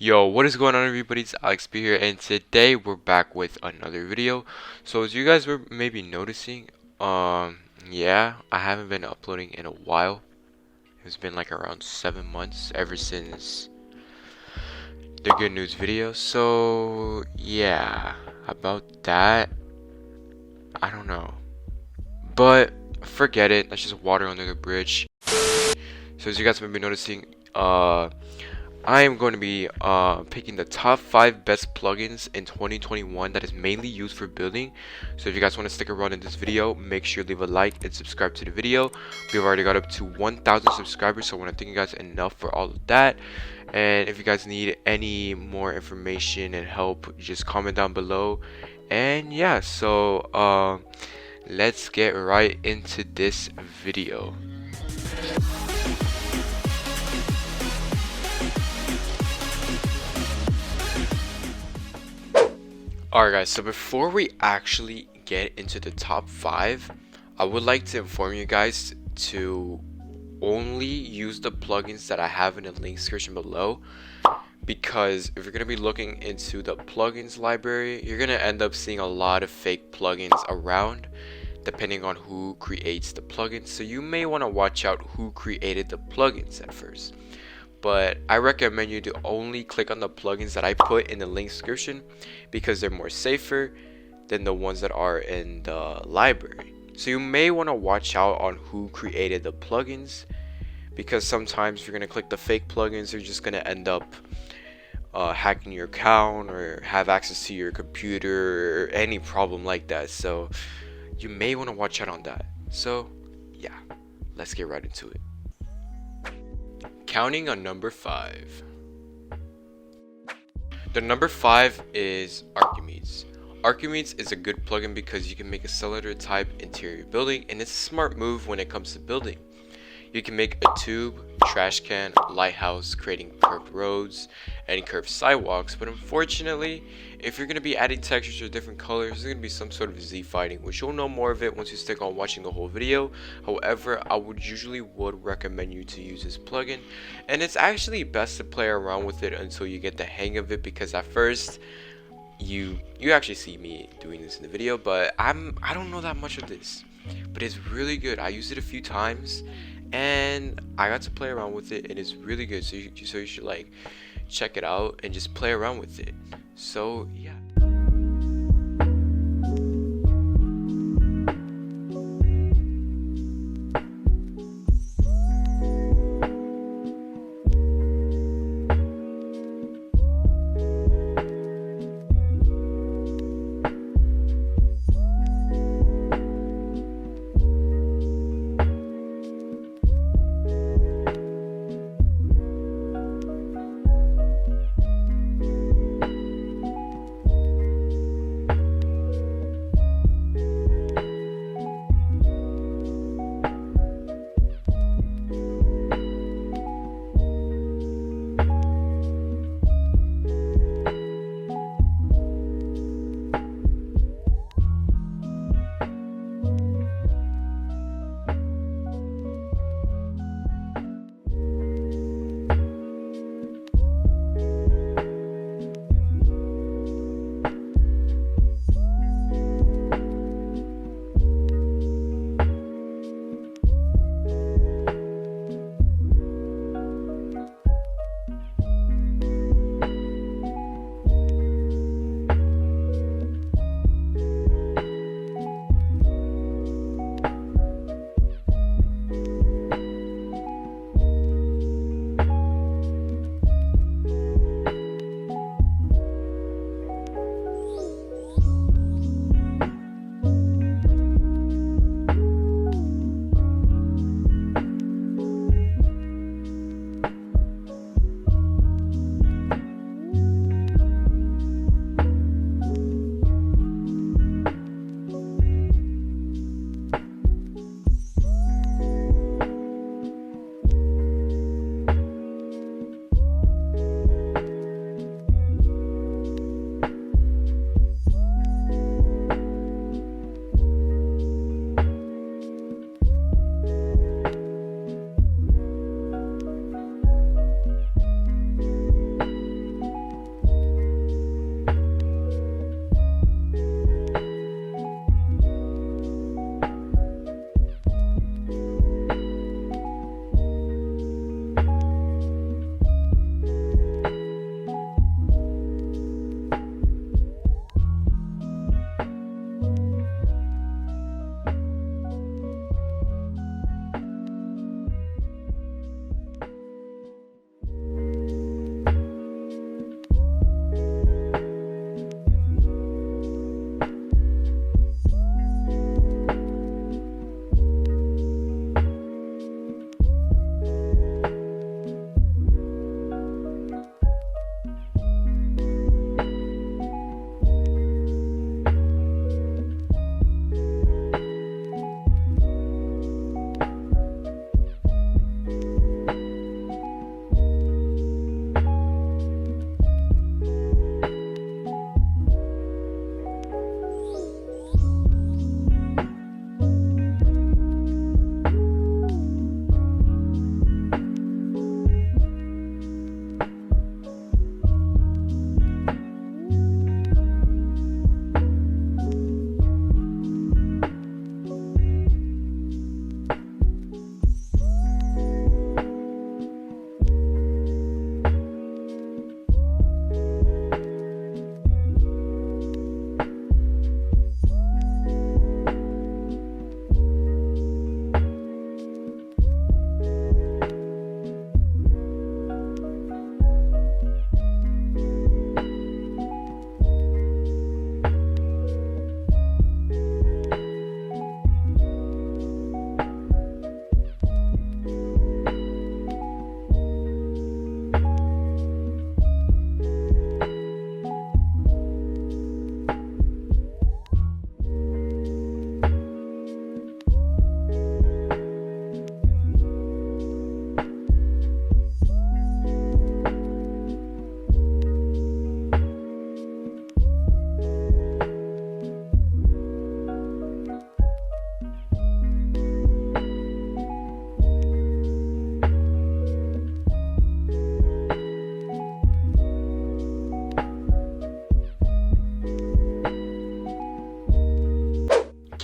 Yo, what is going on, everybody? It's iiAlexP here, and today we're back with another video. So as you guys were maybe noticing, yeah, I haven't been uploading in a while. It's been like around 7 months ever since the good news video. So yeah, about that, I don't know, but forget it. Let's just water under the bridge. So as you guys may be noticing, I am going to be picking the top 5 best plugins in 2021 that is mainly used for building. So if you guys want to stick around in this video, make sure to leave a like and subscribe to the video. We've already got up to 1,000 subscribers, so I want to thank you guys enough for all of that. And if you guys need any more information and help, just comment down below. And yeah, so let's get right into this video. Alright guys, so before we actually get into the top 5, I would like to inform you guys to only use the plugins that I have in the link description below, because if you're going to be looking into the plugins library, you're going to end up seeing a lot of fake plugins around depending on who creates the plugins. So you may want to watch out who created the plugins at first. But I recommend you to only click on the plugins that I put in the link description, because they're more safer than the ones that are in the library. So you may want to watch out on who created the plugins, because sometimes if you're going to click the fake plugins, you're just going to end up hacking your account or have access to your computer or any problem like that. So you may want to watch out on that. So yeah, let's get right into it. Counting on number 5. The number 5 is Archimedes. Archimedes is a good plugin because you can make a cylinder type interior building, and it's a smart move when it comes to building. You can make a tube, trash can, lighthouse, creating curved roads and curved sidewalks, but unfortunately, if you're going to be adding textures or different colors, there's going to be some sort of Z fighting, which you'll know more of it once you stick on watching the whole video. However, I would recommend you to use this plugin, and it's actually best to play around with it until you get the hang of it, because at first you actually see me doing this in the video, but I don't know that much of this, but it's really good. I used it a few times and I got to play around with it, and it's really good. So you should like check it out and just play around with it. So yeah.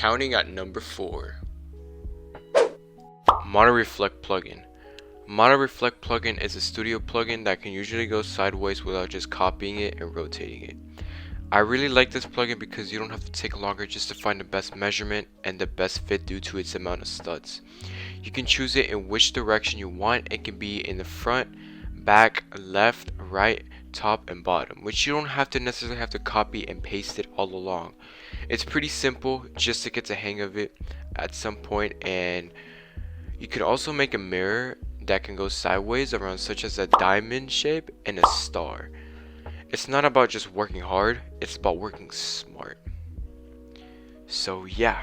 Counting at number 4. Mono Reflect plugin. Mono Reflect plugin is a studio plugin that can usually go sideways without just copying it and rotating it. I really like this plugin because you don't have to take longer just to find the best measurement and the best fit due to its amount of studs. You can choose it in which direction you want. It can be in the front, back, left, right, top, and bottom, which you don't have to necessarily have to copy and paste it all along. It's pretty simple just to get the hang of it at some point, and you can also make a mirror that can go sideways around, such as a diamond shape and a star. It's not about just working hard, it's about working smart. So yeah.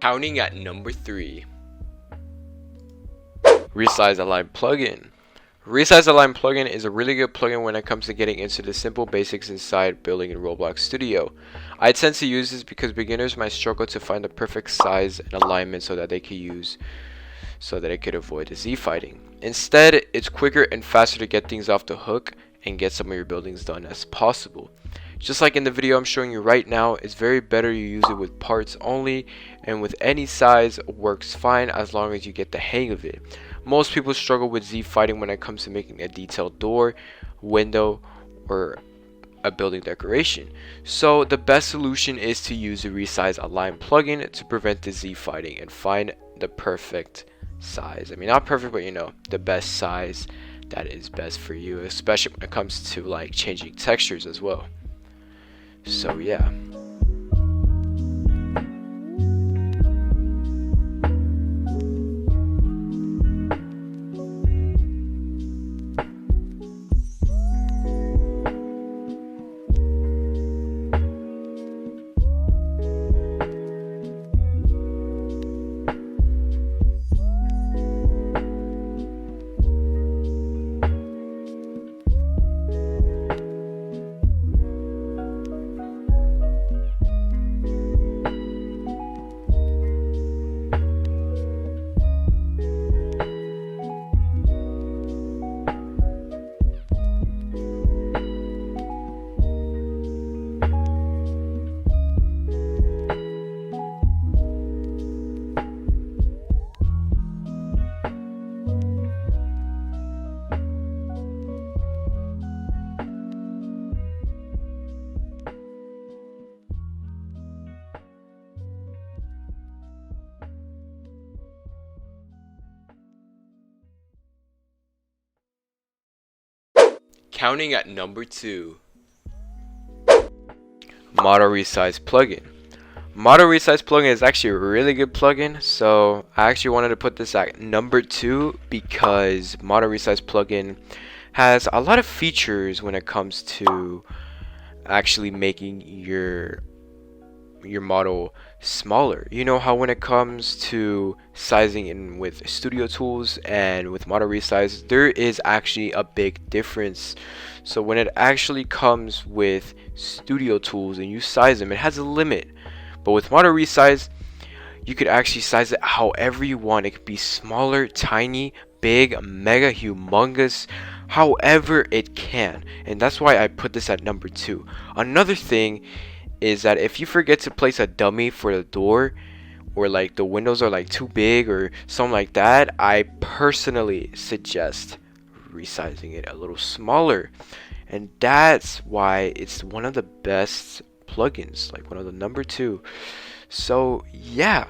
Counting at number 3. Resize Align plugin. Resize Align plugin is a really good plugin when it comes to getting into the simple basics inside building in Roblox Studio. I tend to use this because beginners might struggle to find the perfect size and alignment so that they could avoid the Z fighting. Instead, it's quicker and faster to get things off the hook and get some of your buildings done as possible. Just like in the video I'm showing you right now, it's very better you use it with parts only, and with any size works fine as long as you get the hang of it. Most people struggle with Z fighting when it comes to making a detailed door, window, or a building decoration. So the best solution is to use the Resize Align plugin to prevent the Z fighting and find the perfect size. I mean, not perfect, but you know, the best size that is best for you, especially when it comes to like changing textures as well. So yeah. Counting at number 2. Model Resize plugin. Model Resize plugin is actually a really good plugin, so I actually wanted to put this at number 2 because Model Resize plugin has a lot of features when it comes to actually making your model smaller. You know how when it comes to sizing in with Studio Tools and with Model Resize, there is actually a big difference. So when it actually comes with Studio Tools and you size them, it has a limit. But with Model Resize, you could actually size it however you want. It could be smaller, tiny, big, mega, humongous, however it can. And that's why I put this at number 2. Another thing is that if you forget to place a dummy for the door, or like the windows are like too big or something like that, I personally suggest resizing it a little smaller. And that's why it's one of the best plugins, like one of the number 2. So yeah.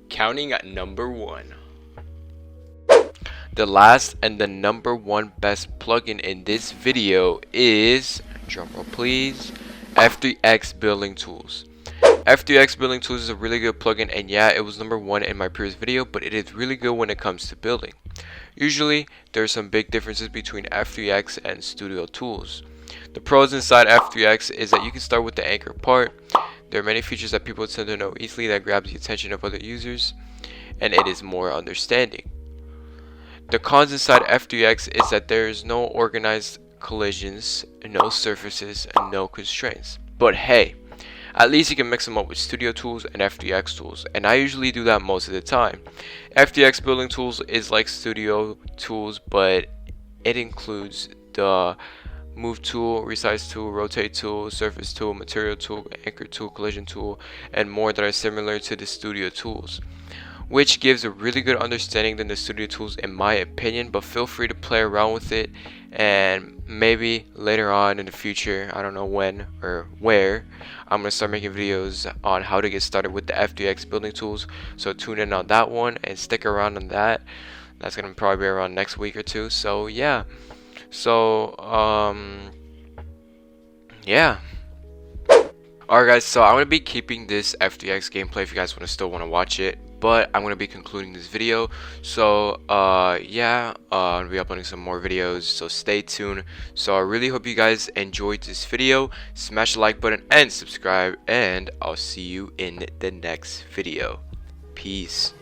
Counting at number 1. The last and the number 1 best plugin in this video is, drumroll please, F3X Building Tools. F3X Building Tools is a really good plugin, and yeah, it was number 1 in my previous video, but it is really good when it comes to building. Usually, there are some big differences between F3X and Studio Tools. The pros inside F3X is that you can start with the anchor part. There are many features that people tend to know easily that grabs the attention of other users, and it is more understanding. The cons inside F3X is that there is no organized collisions, no surfaces, and no constraints. But hey, at least you can mix them up with Studio Tools and F3X Tools, and I usually do that most of the time. F3X Building Tools is like Studio Tools, but it includes the Move tool, Resize tool, Rotate tool, Surface tool, Material tool, Anchor tool, Collision tool, and more that are similar to the Studio Tools, which gives a really good understanding than the Studio Tools in my opinion. But feel free to play around with it, and maybe later on in the future, I don't know when or where, I'm going to start making videos on how to get started with the F3X Building Tools, so tune in on that one and stick around on that. That's going to probably be around next week or two. So yeah. So yeah. Alright guys, so I'm going to be keeping this F3X gameplay if you guys still want to watch it, but I'm going to be concluding this video. So yeah, I'm going to be uploading some more videos, so stay tuned. So I really hope you guys enjoyed this video. Smash the like button and subscribe, and I'll see you in the next video. Peace.